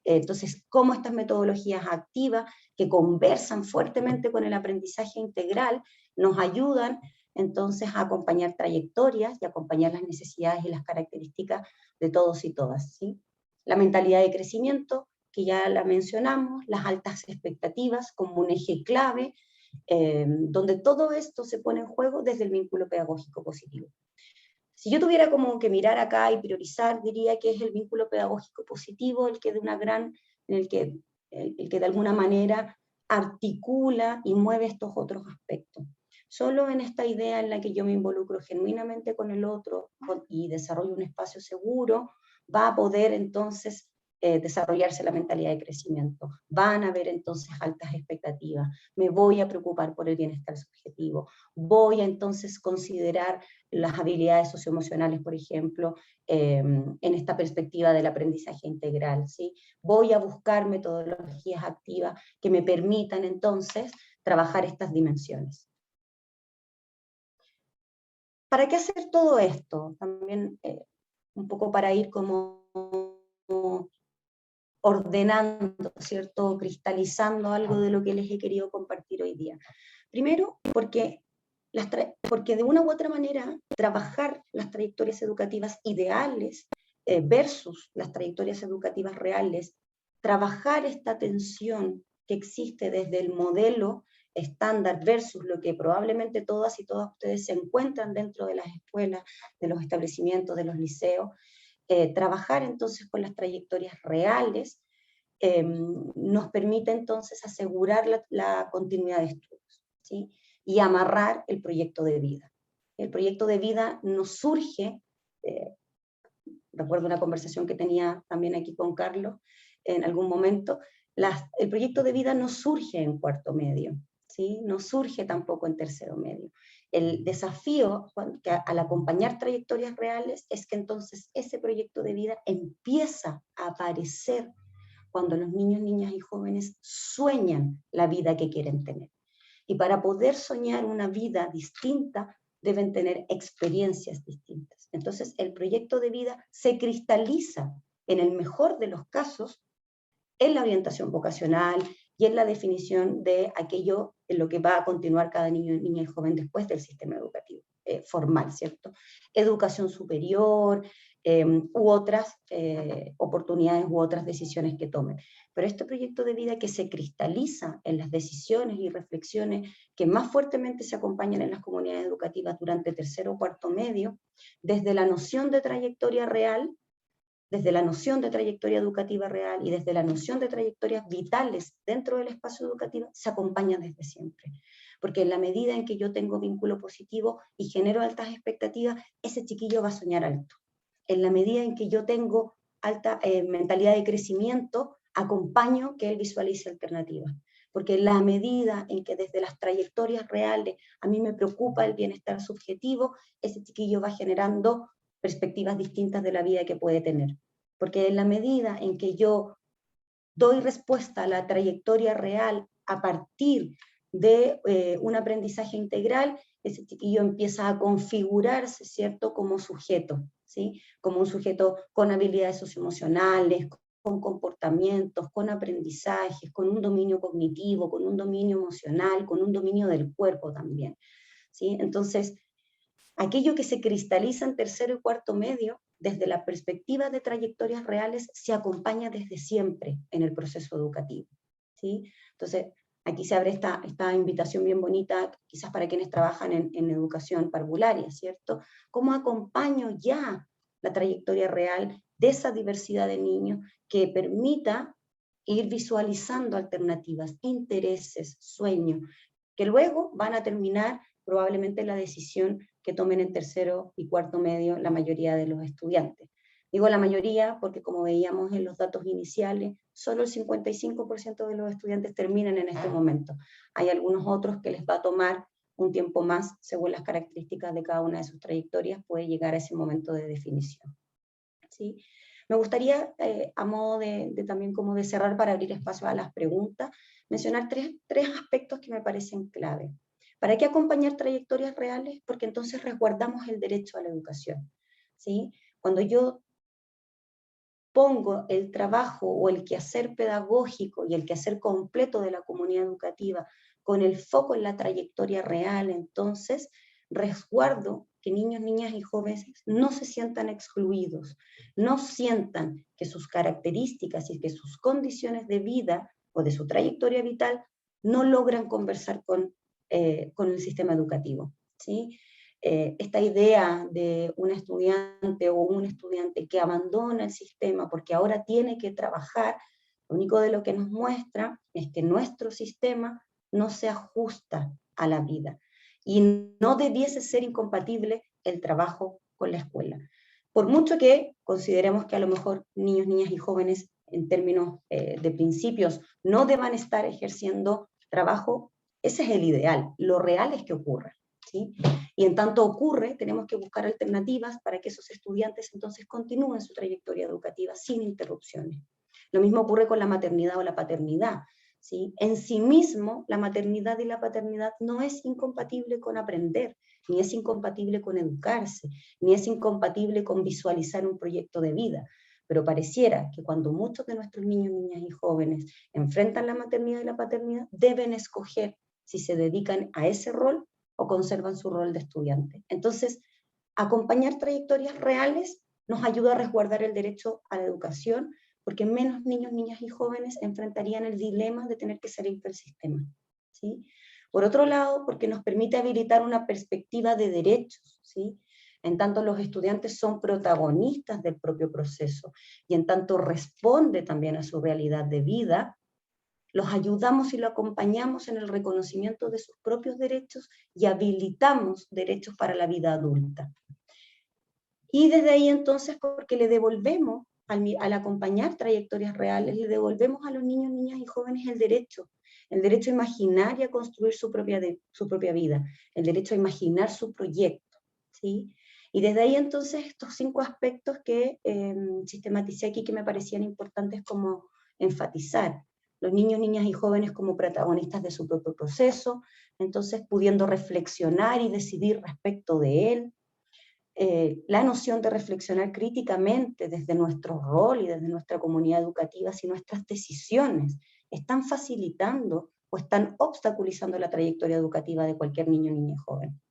Entonces, cómo estas metodologías activas que conversan fuertemente con el aprendizaje integral nos ayudan entonces a acompañar trayectorias y acompañar las necesidades y las características de todos y todas, ¿sí? La mentalidad de crecimiento, que ya la mencionamos, las altas expectativas como un eje clave, donde todo esto se pone en juego desde el vínculo pedagógico positivo. Si yo tuviera como que mirar acá y priorizar, diría que es el vínculo pedagógico positivo el que el que de alguna manera articula y mueve estos otros aspectos. Solo en esta idea en la que yo me involucro genuinamente con el otro y desarrollo un espacio seguro, va a poder entonces desarrollarse la mentalidad de crecimiento. Van a haber entonces altas expectativas. Me voy a preocupar por el bienestar subjetivo. Voy a entonces considerar las habilidades socioemocionales, por ejemplo, en esta perspectiva del aprendizaje integral, ¿sí? Voy a buscar metodologías activas que me permitan entonces trabajar estas dimensiones. ¿Para qué hacer todo esto? También un poco para ir como ordenando, ¿cierto? Cristalizando algo de lo que les he querido compartir hoy día. Primero, porque de una u otra manera trabajar las trayectorias educativas ideales versus las trayectorias educativas reales, trabajar esta tensión que existe desde el modelo estándar versus lo que probablemente todas y todos ustedes se encuentran dentro de las escuelas, de los establecimientos, de los liceos, trabajar entonces con las trayectorias reales nos permite entonces asegurar la continuidad de estudios, ¿sí? Y amarrar el proyecto de vida. El proyecto de vida nos surge, recuerdo una conversación que tenía también aquí con Carlos en algún momento, el proyecto de vida no surge en cuarto medio, ¿sí? No surge tampoco en tercero medio. El desafío que al acompañar trayectorias reales es que entonces ese proyecto de vida empieza a aparecer cuando los niños, niñas y jóvenes sueñan la vida que quieren tener. Y para poder soñar una vida distinta, deben tener experiencias distintas. Entonces, el proyecto de vida se cristaliza, en el mejor de los casos, en la orientación vocacional y en la definición de aquello en lo que va a continuar cada niño, niña y joven después del sistema educativo formal, ¿cierto? Educación superior, u otras oportunidades u otras decisiones que tomen. Pero este proyecto de vida que se cristaliza en las decisiones y reflexiones que más fuertemente se acompañan en las comunidades educativas durante tercero o cuarto medio, desde la noción de trayectoria real, desde la noción de trayectoria educativa real y desde la noción de trayectorias vitales dentro del espacio educativo, se acompañan desde siempre. Porque en la medida en que yo tengo vínculo positivo y genero altas expectativas, ese chiquillo va a soñar alto. En la medida en que yo tengo alta mentalidad de crecimiento, acompaño que él visualice alternativas. Porque en la medida en que desde las trayectorias reales a mí me preocupa el bienestar subjetivo, ese chiquillo va generando perspectivas distintas de la vida que puede tener. Porque en la medida en que yo doy respuesta a la trayectoria real a partir de un aprendizaje integral, ese chiquillo empieza a configurarse, ¿cierto?, como sujeto, ¿sí? Como un sujeto con habilidades socioemocionales, con comportamientos, con aprendizajes, con un dominio cognitivo, con un dominio emocional, con un dominio del cuerpo también, ¿sí? Entonces, aquello que se cristaliza en tercero y cuarto medio, desde la perspectiva de trayectorias reales, se acompaña desde siempre en el proceso educativo, ¿sí? Entonces, aquí se abre esta invitación bien bonita, quizás para quienes trabajan en educación parvularia, ¿cierto? ¿Cómo acompaño ya la trayectoria real de esa diversidad de niños que permita ir visualizando alternativas, intereses, sueños, que luego van a terminar probablemente la decisión que tomen en tercero y cuarto medio la mayoría de los estudiantes. Digo la mayoría porque, como veíamos en los datos iniciales, solo el 55% de los estudiantes terminan en este momento. Hay algunos otros que les va a tomar un tiempo más, según las características de cada una de sus trayectorias, puede llegar a ese momento de definición, ¿sí? Me gustaría, a modo de también como de cerrar para abrir espacio a las preguntas, mencionar tres aspectos que me parecen clave. ¿Para qué acompañar trayectorias reales? Porque entonces resguardamos el derecho a la educación, ¿sí? Cuando yo pongo el trabajo o el quehacer pedagógico y el quehacer completo de la comunidad educativa con el foco en la trayectoria real, entonces resguardo que niños, niñas y jóvenes no se sientan excluidos, no sientan que sus características y que sus condiciones de vida o de su trayectoria vital no logran conversar con el sistema educativo, ¿sí? Esta idea de un estudiante o un estudiante que abandona el sistema porque ahora tiene que trabajar, lo único de lo que nos muestra es que nuestro sistema no se ajusta a la vida y no debiese ser incompatible el trabajo con la escuela. Por mucho que consideremos que a lo mejor niños, niñas y jóvenes en términos de principios no deban estar ejerciendo trabajo, ese es el ideal, lo real es que ocurra, ¿sí? Y en tanto ocurre, tenemos que buscar alternativas para que esos estudiantes entonces continúen su trayectoria educativa sin interrupciones. Lo mismo ocurre con la maternidad o la paternidad, ¿sí? En sí mismo, la maternidad y la paternidad no es incompatible con aprender, ni es incompatible con educarse, ni es incompatible con visualizar un proyecto de vida. Pero pareciera que cuando muchos de nuestros niños, niñas y jóvenes enfrentan la maternidad y la paternidad, deben escoger si se dedican a ese rol o conservan su rol de estudiante. Entonces, acompañar trayectorias reales nos ayuda a resguardar el derecho a la educación, porque menos niños, niñas y jóvenes enfrentarían el dilema de tener que salir del sistema, ¿sí? Por otro lado, porque nos permite habilitar una perspectiva de derechos, ¿sí? En tanto los estudiantes son protagonistas del propio proceso y en tanto responde también a su realidad de vida, los ayudamos y lo acompañamos en el reconocimiento de sus propios derechos y habilitamos derechos para la vida adulta. Y desde ahí entonces, porque le devolvemos, al acompañar trayectorias reales, le devolvemos a los niños, niñas y jóvenes el derecho a imaginar y a construir su propia vida, el derecho a imaginar su proyecto, ¿sí? Y desde ahí entonces estos 5 aspectos que sistematicé aquí que me parecían importantes como enfatizar. Los niños, niñas y jóvenes como protagonistas de su propio proceso, entonces pudiendo reflexionar y decidir respecto de él, la noción de reflexionar críticamente desde nuestro rol y desde nuestra comunidad educativa si nuestras decisiones están facilitando o están obstaculizando la trayectoria educativa de cualquier niño, niña y joven.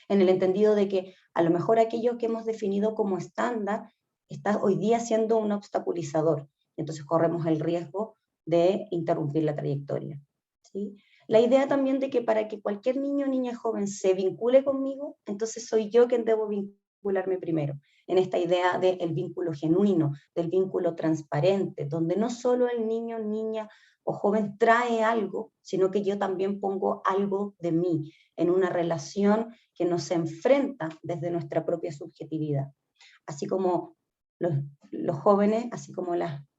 En el entendido de que a lo mejor aquello que hemos definido como estándar está hoy día siendo un obstaculizador, entonces corremos el riesgo de interrumpir la trayectoria, ¿sí? La idea también de que para que cualquier niño, niña, joven se vincule conmigo, entonces soy yo quien debo vincularme primero, en esta idea del vínculo genuino, del vínculo transparente, donde no solo el niño, niña o joven trae algo, sino que yo también pongo algo de mí, en una relación que nos enfrenta desde nuestra propia subjetividad. Así como los jóvenes, así como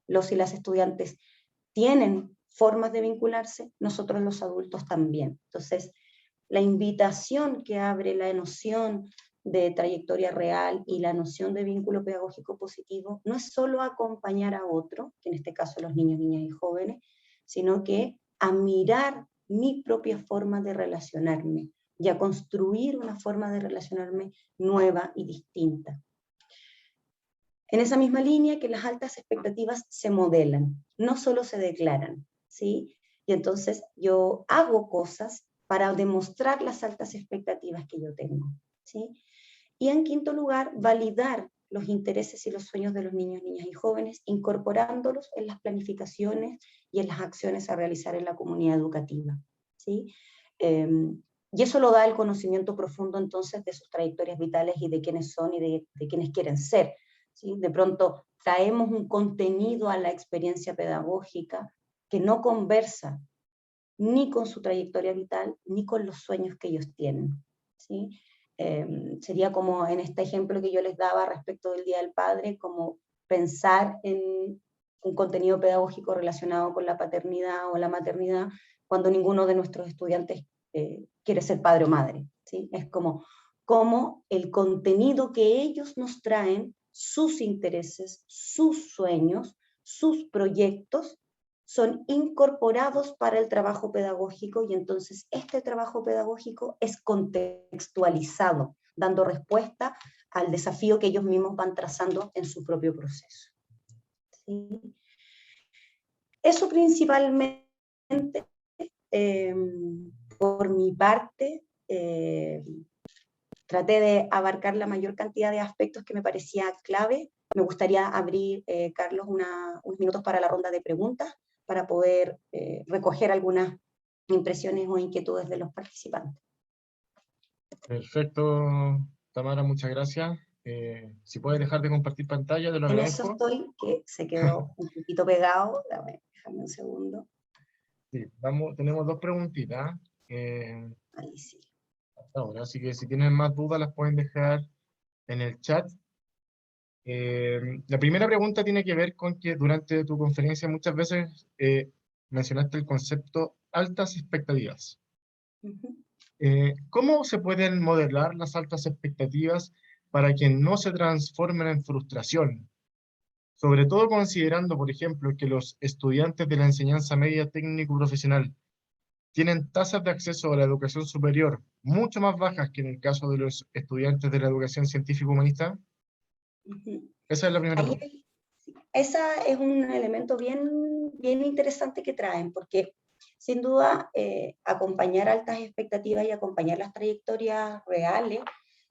los y las estudiantes tienen formas de vincularse, nosotros los adultos también. Entonces, la invitación que abre la noción de trayectoria real y la noción de vínculo pedagógico positivo no es solo acompañar a otro, que en este caso los niños, niñas y jóvenes, sino que a mirar mi propia forma de relacionarme y a construir una forma de relacionarme nueva y distinta. En esa misma línea que las altas expectativas se modelan, no solo se declaran, ¿sí? Y entonces yo hago cosas para demostrar las altas expectativas que yo tengo, ¿sí? Y en quinto lugar, validar los intereses y los sueños de los niños, niñas y jóvenes, incorporándolos en las planificaciones y en las acciones a realizar en la comunidad educativa, ¿sí? Y eso lo da el conocimiento profundo entonces de sus trayectorias vitales y de quiénes son y de quiénes quieren ser, ¿sí? De pronto traemos un contenido a la experiencia pedagógica que no conversa ni con su trayectoria vital, ni con los sueños que ellos tienen, ¿sí? Sería como en este ejemplo que yo les daba respecto del Día del Padre, como pensar en un contenido pedagógico relacionado con la paternidad o la maternidad, cuando ninguno de nuestros estudiantes quiere ser padre o madre, ¿sí? Es como el contenido que ellos nos traen, sus intereses, sus sueños, sus proyectos, son incorporados para el trabajo pedagógico y entonces este trabajo pedagógico es contextualizado, dando respuesta al desafío que ellos mismos van trazando en su propio proceso. ¿Sí? Eso principalmente, por mi parte, traté de abarcar la mayor cantidad de aspectos que me parecía clave. Me gustaría abrir, Carlos, unos minutos para la ronda de preguntas, para poder recoger algunas impresiones o inquietudes de los participantes. Perfecto, Tamara, muchas gracias. Si puedes dejar de compartir pantalla, te lo En eso agradezco. estoy, que se quedó un poquito pegado. Déjame un segundo. Sí, tenemos dos preguntitas. Ahí sí. Hasta ahora, así que si tienen más dudas las pueden dejar en el chat. La primera pregunta tiene que ver con que durante tu conferencia muchas veces mencionaste el concepto altas expectativas. Uh-huh. ¿Cómo se pueden modelar las altas expectativas para que no se transformen en frustración? Sobre todo considerando, por ejemplo, que los estudiantes de la enseñanza media técnico-profesional tienen tasas de acceso a la educación superior mucho más bajas que en el caso de los estudiantes de la educación científico-humanista. Uh-huh. Esa es la primera pregunta. Esa es un elemento bien, bien interesante que traen, porque sin duda acompañar altas expectativas y acompañar las trayectorias reales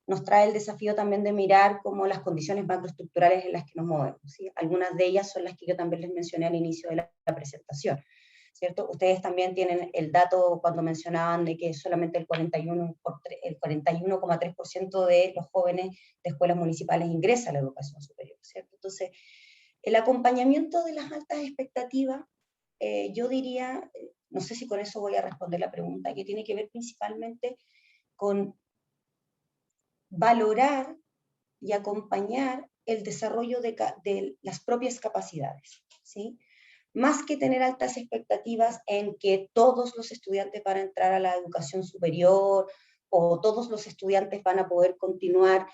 nos trae el desafío también de mirar como las condiciones macroestructurales en las que nos movemos, ¿sí? Algunas de ellas son las que yo también les mencioné al inicio de la presentación, ¿cierto? Ustedes también tienen el dato cuando mencionaban de que solamente el 41,3% de los jóvenes de escuelas municipales ingresa a la educación superior, ¿cierto? Entonces, el acompañamiento de las altas expectativas, yo diría, no sé si con eso voy a responder la pregunta, que tiene que ver principalmente con valorar y acompañar el desarrollo de las propias capacidades, ¿sí? Más que tener altas expectativas en que todos los estudiantes van a entrar a la educación superior o todos los estudiantes van a poder continuar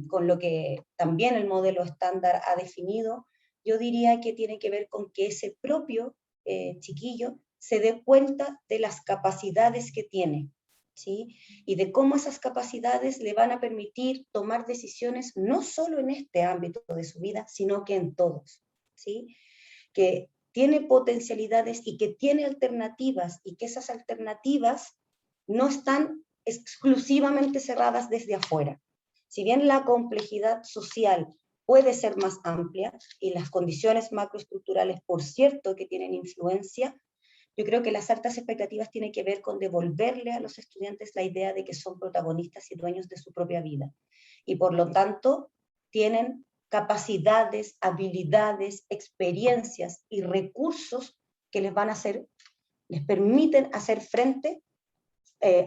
con lo que también el modelo estándar ha definido, yo diría que tiene que ver con que ese propio chiquillo se dé cuenta de las capacidades que tiene, ¿sí? Y de cómo esas capacidades le van a permitir tomar decisiones no solo en este ámbito de su vida, sino que en todos, ¿sí? Que tiene potencialidades y que tiene alternativas y que esas alternativas no están exclusivamente cerradas desde afuera. Si bien la complejidad social puede ser más amplia y las condiciones macroestructurales, por cierto, que tienen influencia, yo creo que las altas expectativas tienen que ver con devolverle a los estudiantes la idea de que son protagonistas y dueños de su propia vida. Y por lo tanto, tienen capacidades, habilidades, experiencias y recursos que les permiten hacer frente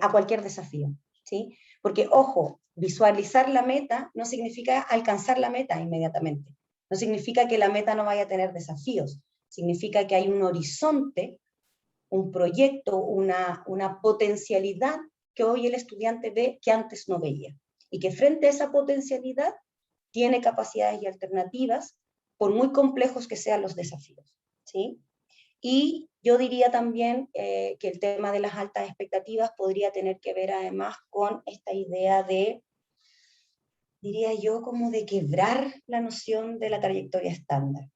a cualquier desafío, ¿sí? Porque, ojo, visualizar la meta no significa alcanzar la meta inmediatamente. No significa que la meta no vaya a tener desafíos. Significa que hay un horizonte, un proyecto, una potencialidad que hoy el estudiante ve que antes no veía. Y que frente a esa potencialidad tiene capacidades y alternativas, por muy complejos que sean los desafíos, ¿sí? Y yo diría también que el tema de las altas expectativas podría tener que ver además con esta idea de, diría yo, como de quebrar la noción de la trayectoria estándar.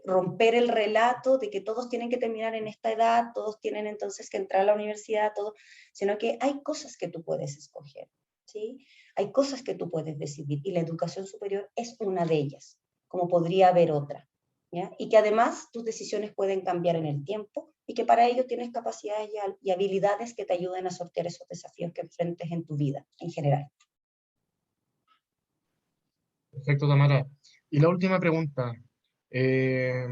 Romper el relato de que todos tienen que terminar en esta edad, todos tienen entonces que entrar a la universidad, todo, sino que hay cosas que tú puedes escoger, ¿sí? Hay cosas que tú puedes decidir y la educación superior es una de ellas, como podría haber otra, ¿ya? Y que además tus decisiones pueden cambiar en el tiempo y que para ello tienes capacidades y habilidades que te ayuden a sortear esos desafíos que enfrentes en tu vida en general. Perfecto, Tamara. Y la última pregunta. ¿Desde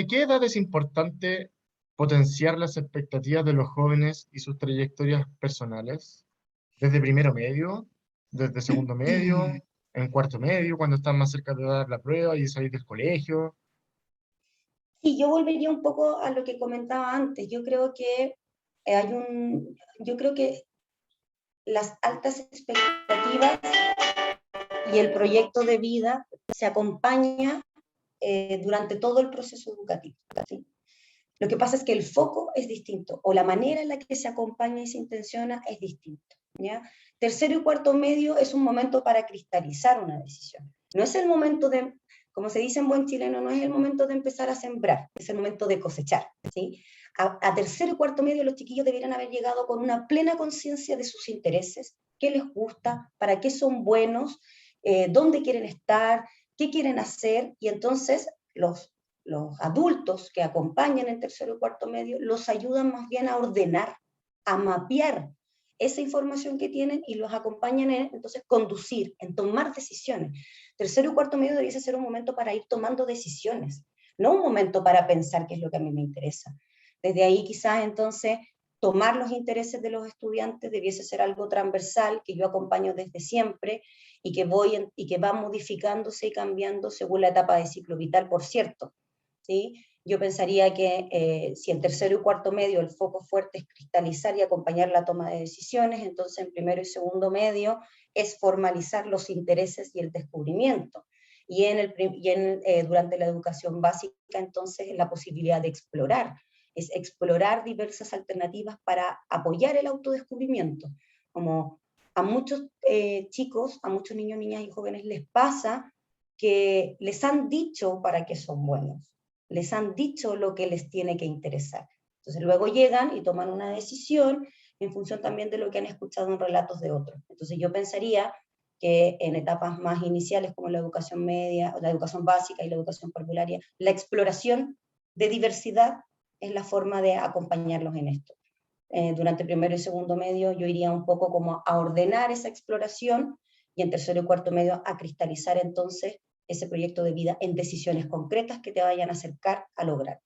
qué edad es importante potenciar las expectativas de los jóvenes y sus trayectorias personales? ¿Desde primero medio? ¿Desde segundo medio? ¿En cuarto medio? ¿Cuando están más cerca de dar la prueba y salir del colegio? Sí, yo volvería un poco a lo que comentaba antes. Yo creo que las altas expectativas y el proyecto de vida se acompaña durante todo el proceso educativo, ¿sí? Lo que pasa es que el foco es distinto, o la manera en la que se acompaña y se intenciona es distinto, ¿ya? Tercero y cuarto medio es un momento para cristalizar una decisión. No es el momento Como se dice en buen chileno, no es el momento de empezar a sembrar, es el momento de cosechar, ¿sí? A tercero y cuarto medio los chiquillos deberían haber llegado con una plena conciencia de sus intereses, qué les gusta, para qué son buenos, dónde quieren estar, qué quieren hacer, y entonces los adultos que acompañan en tercero y cuarto medio los ayudan más bien a ordenar, a mapear esa información que tienen y los acompañan en, entonces, conducir, en tomar decisiones. Tercero y cuarto medio debiese ser un momento para ir tomando decisiones, no un momento para pensar qué es lo que a mí me interesa. Desde ahí quizás entonces tomar los intereses de los estudiantes debiese ser algo transversal que yo acompaño desde siempre y que va modificándose y cambiando según la etapa de ciclo vital, por cierto, ¿sí? Yo pensaría que si en tercero y cuarto medio el foco fuerte es cristalizar y acompañar la toma de decisiones, entonces en primero y segundo medio es formalizar los intereses y el descubrimiento. Durante la educación básica, entonces, la posibilidad de explorar, es explorar diversas alternativas para apoyar el autodescubrimiento. Como a muchos chicos, a muchos niños, niñas y jóvenes les pasa que les han dicho para qué son buenos, les han dicho lo que les tiene que interesar. Entonces luego llegan y toman una decisión en función también de lo que han escuchado en relatos de otros. Entonces yo pensaría que en etapas más iniciales como la educación media, o la educación básica y la educación parvularia, la exploración de diversidad es la forma de acompañarlos en esto. Durante primero y segundo medio yo iría un poco como a ordenar esa exploración y en tercero y cuarto medio a cristalizar entonces ese proyecto de vida en decisiones concretas que te vayan a acercar a lograr.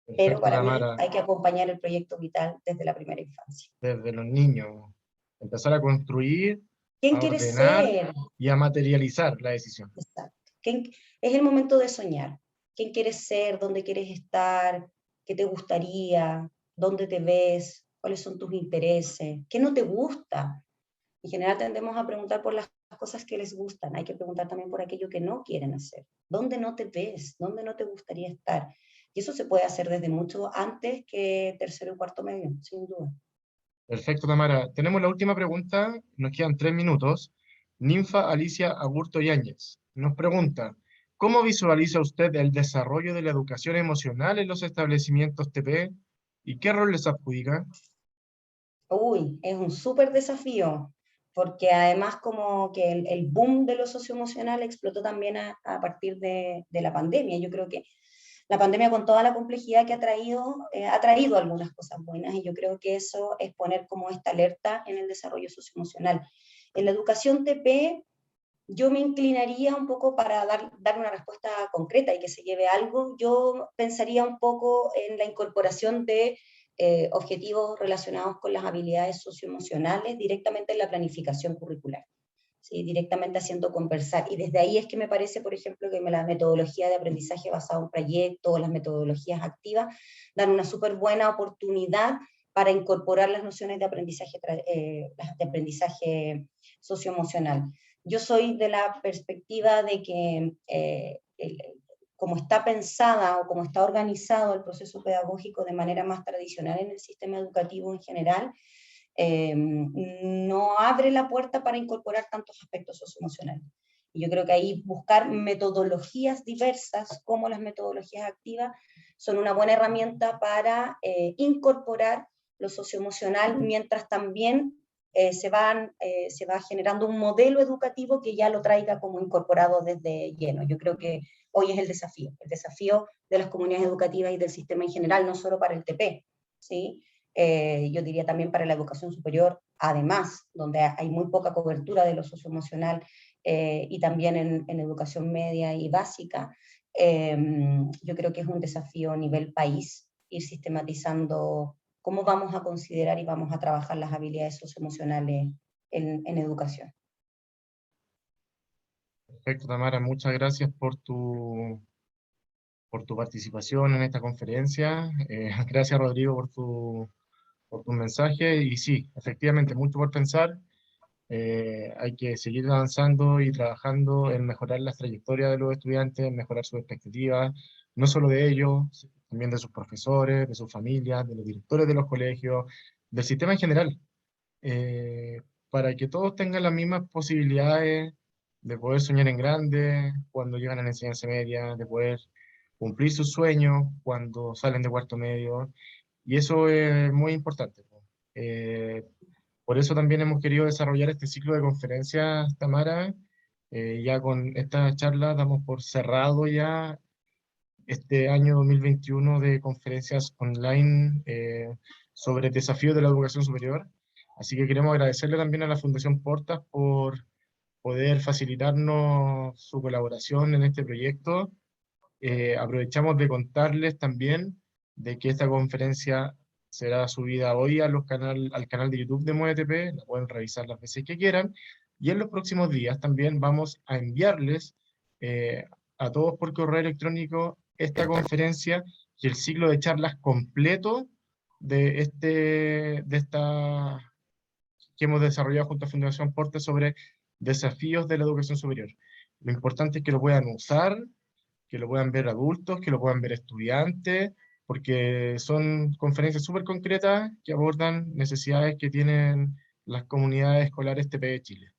Pero Perfecto, para mí Tamara. hay que acompañar el proyecto vital desde la primera infancia. Desde los niños, empezar a construir, ¿Quién a quiere ordenar ser? y a materializar la decisión. Exacto. Es el momento de soñar. ¿Quién quieres ser? ¿Dónde quieres estar? ¿Qué te gustaría? ¿Dónde te ves? ¿Cuáles son tus intereses? ¿Qué no te gusta? En general tendemos a preguntar por las cosas que les gustan. Hay que preguntar también por aquello que no quieren hacer. ¿Dónde no te ves? ¿Dónde no te gustaría estar? Y eso se puede hacer desde mucho antes que tercero y cuarto medio, sin duda. Perfecto, Tamara. Tenemos la última pregunta, nos quedan 3 minutos. Ninfa Alicia Agurto Yáñez nos pregunta, ¿cómo visualiza usted el desarrollo de la educación emocional en los establecimientos TP y qué rol les adjudica? Uy, es un súper desafío, porque además como que el boom de lo socioemocional explotó también a partir de la pandemia. Yo creo que la pandemia con toda la complejidad que ha traído algunas cosas buenas y yo creo que eso es poner como esta alerta en el desarrollo socioemocional. En la educación TP yo me inclinaría un poco para dar una respuesta concreta y que se lleve algo. Yo pensaría un poco en la incorporación de objetivos relacionados con las habilidades socioemocionales directamente en la planificación curricular, ¿sí? Directamente haciendo conversar. Y desde ahí es que me parece, por ejemplo, que la metodología de aprendizaje basado en proyectos, las metodologías activas, dan una súper buena oportunidad para incorporar las nociones de aprendizaje socioemocional. Yo soy de la perspectiva de que como está pensada o como está organizado el proceso pedagógico de manera más tradicional en el sistema educativo en general, no abre la puerta para incorporar tantos aspectos socioemocionales. Y yo creo que ahí buscar metodologías diversas, como las metodologías activas, son una buena herramienta para incorporar lo socioemocional, mientras también se va generando un modelo educativo que ya lo traiga como incorporado desde lleno. Yo creo que hoy es el desafío de las comunidades educativas y del sistema en general, no solo para el TP, ¿sí? Yo diría también para la educación superior, además, donde hay muy poca cobertura de lo socioemocional, y también en educación media y básica, yo creo que es un desafío a nivel país ir sistematizando cómo vamos a considerar y vamos a trabajar las habilidades socioemocionales en educación. Perfecto, Tamara, muchas gracias por tu participación en esta conferencia. Gracias, Rodrigo, por tu mensaje. Y sí, efectivamente, mucho por pensar. Hay que seguir avanzando y trabajando en mejorar las trayectorias de los estudiantes, en mejorar sus expectativas, no solo de ellos, también de sus profesores, de sus familias, de los directores de los colegios, del sistema en general, para que todos tengan las mismas posibilidades de poder soñar en grande cuando llegan a la enseñanza media, de poder cumplir sus sueños cuando salen de cuarto medio, y eso es muy importante, po. Por eso también hemos querido desarrollar este ciclo de conferencias, Tamara. Ya con esta charla damos por cerrado ya este año 2021 de conferencias online sobre desafíos de la educación superior. Así que queremos agradecerle también a la Fundación Portas por poder facilitarnos su colaboración en este proyecto. Aprovechamos de contarles también de que esta conferencia será subida hoy a al canal de YouTube de MuéveTP, la pueden revisar las veces que quieran, y en los próximos días también vamos a enviarles eh, a todos por correo electrónico esta conferencia y el ciclo de charlas completo de esta que hemos desarrollado junto a Fundación Porte sobre desafíos de la educación superior. Lo importante es que lo puedan usar, que lo puedan ver adultos, que lo puedan ver estudiantes, porque son conferencias súper concretas que abordan necesidades que tienen las comunidades escolares TP de Chile.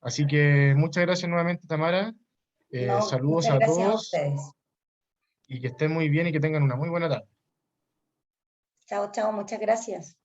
Así que muchas gracias nuevamente, Tamara. No, Saludos muchas a gracias a todos ustedes. y que estén muy bien y que tengan una muy buena tarde. Chao, chao, muchas gracias.